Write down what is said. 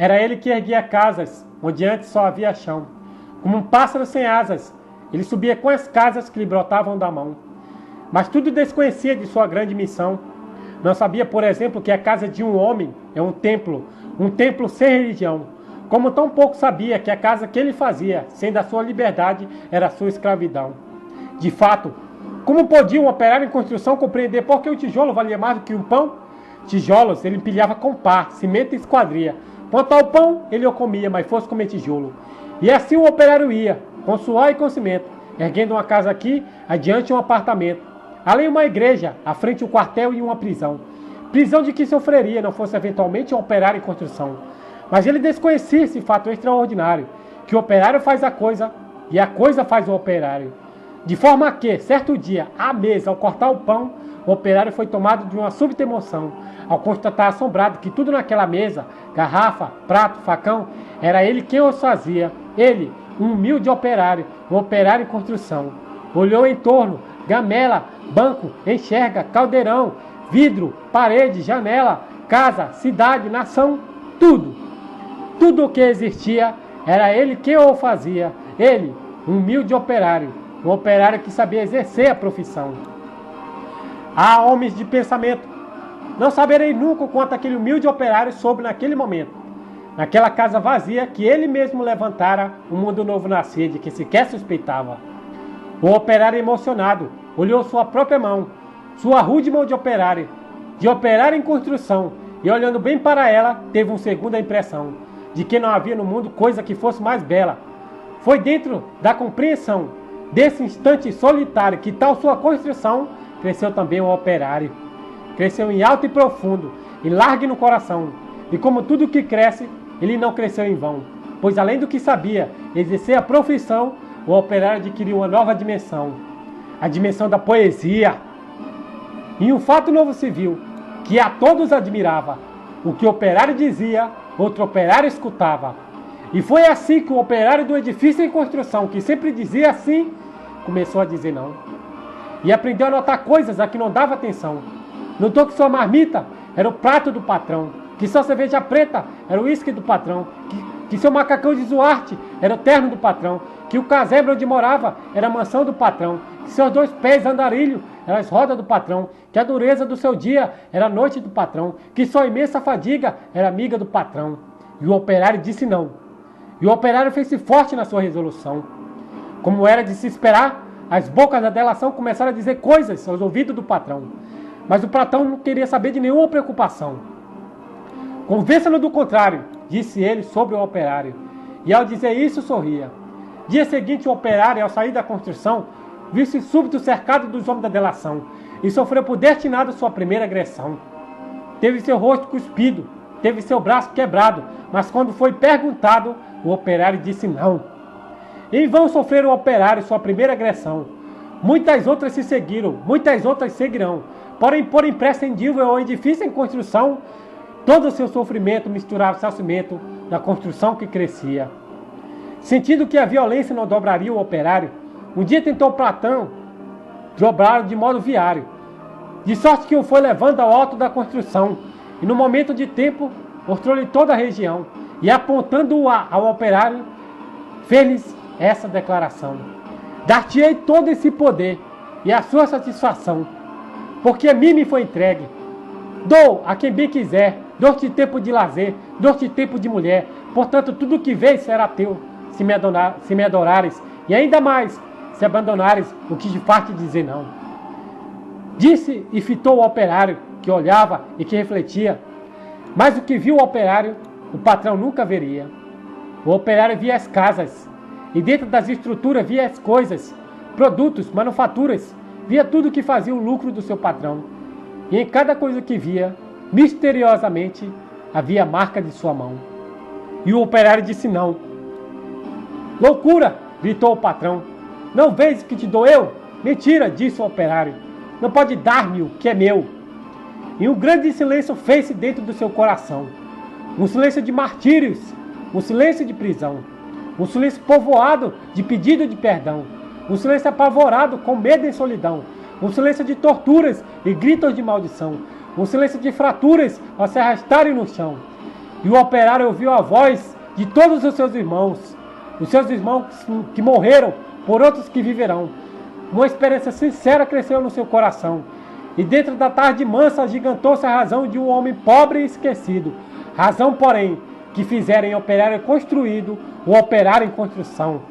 Era ele que erguia casas, onde antes só havia chão. Como um pássaro sem asas, ele subia com as casas que lhe brotavam da mão. Mas tudo desconhecia de sua grande missão. Não sabia, por exemplo, que a casa de um homem é um templo sem religião. Como tão pouco sabia que a casa que ele fazia, sem da sua liberdade, era a sua escravidão. De fato, como podia um operário em construção compreender por que o tijolo valia mais do que um pão? Tijolos ele empilhava com pá, cimento e esquadria. Quanto ao pão, ele o comia, mas fosse comer tijolo. E assim o operário ia, com suor e com cimento, erguendo uma casa aqui, adiante um apartamento. Além uma igreja, à frente um quartel e uma prisão. Prisão de que sofreria, não fosse eventualmente um operário em construção. Mas ele desconhecia esse fato extraordinário, que o operário faz a coisa e a coisa faz o operário. De forma que, certo dia, à mesa, ao cortar o pão, o operário foi tomado de uma súbita emoção, ao constatar assombrado que tudo naquela mesa, garrafa, prato, facão, era ele quem os fazia. Ele, um humilde operário, um operário em construção. Olhou em torno, gamela, banco, enxerga, caldeirão, vidro, parede, janela, casa, cidade, nação, tudo. Tudo o que existia, era ele quem o fazia. Ele, um humilde operário, um operário que sabia exercer a profissão. Há homens de pensamento. Não saberei nunca o quanto aquele humilde operário soube naquele momento. Naquela casa vazia que ele mesmo levantara, um mundo novo nascia de que sequer suspeitava. O operário emocionado olhou sua própria mão, sua rude mão de operário em construção, e olhando bem para ela, teve uma segunda impressão, de que não havia no mundo coisa que fosse mais bela. Foi dentro da compreensão desse instante solitário que tal sua construção, cresceu também o operário. Cresceu em alto e profundo, e largo no coração. E como tudo que cresce, ele não cresceu em vão. Pois além do que sabia exercer a profissão, o operário adquiriu uma nova dimensão. A dimensão da poesia. E um fato novo se viu, que a todos admirava. O que o operário dizia, outro operário escutava. E foi assim que o operário do edifício em construção, que sempre dizia assim, começou a dizer não. E aprendeu a notar coisas a que não dava atenção. Notou que sua marmita era o prato do patrão, que sua cerveja preta era o uísque do patrão, que seu macacão de Zuarte era o terno do patrão, que o casebre onde morava era a mansão do patrão, que seus 2 pés andarilho eram as rodas do patrão, que a dureza do seu dia era a noite do patrão, que sua imensa fadiga era amiga do patrão. E o operário disse não. E o operário fez-se forte na sua resolução. Como era de se esperar, as bocas da delação começaram a dizer coisas aos ouvidos do patrão. Mas o patrão não queria saber de nenhuma preocupação. Convença-no do contrário, disse ele sobre o operário. E ao dizer isso, sorria. Dia seguinte, o operário, ao sair da construção, viu-se súbito cercado dos homens da delação e sofreu por destinado sua primeira agressão. Teve seu rosto cuspido, teve seu braço quebrado, mas quando foi perguntado, o operário disse não. Em vão sofreu o operário sua primeira agressão. Muitas outras se seguiram, muitas outras seguirão. Porém, por imprescindível ao edifício em construção, todo o seu sofrimento misturava-se ao cimento da construção que crescia. Sentindo que a violência não dobraria o operário, um dia tentou Platão dobrá-lo de modo viário, de sorte que o foi levando ao alto da construção, e no momento de tempo mostrou-lhe toda a região, e apontando-o ao operário, fez-lhes essa declaração: dar-te-ei todo esse poder e a sua satisfação, porque a mim me foi entregue. Dou a quem bem quiser, dou-te tempo de lazer, dou-te tempo de mulher, portanto tudo que vês será teu, se me adorares, e ainda mais, se abandonares o que te faz te dizer não. Disse e fitou o operário, que olhava e que refletia, mas o que viu o operário, o patrão nunca veria. O operário via as casas, e dentro das estruturas via as coisas, produtos, manufaturas, via tudo que fazia o lucro do seu patrão. E em cada coisa que via, misteriosamente, havia a marca de sua mão. E o operário disse não. Loucura! Gritou o patrão. Não vês que te dou eu? Mentira! Disse o operário. Não pode dar-me o que é meu. E um grande silêncio fez-se dentro do seu coração. Um silêncio de martírios, um silêncio de prisão, um silêncio povoado de pedido de perdão, um silêncio apavorado com medo e solidão, um silêncio de torturas e gritos de maldição, um silêncio de fraturas ao se arrastarem no chão. E o operário ouviu a voz de todos os seus irmãos que morreram por outros que viverão. Uma esperança sincera cresceu no seu coração. E dentro da tarde mansa agigantou-se a razão de um homem pobre e esquecido. Razão, porém, que fizeram em operário construído o operário em construção.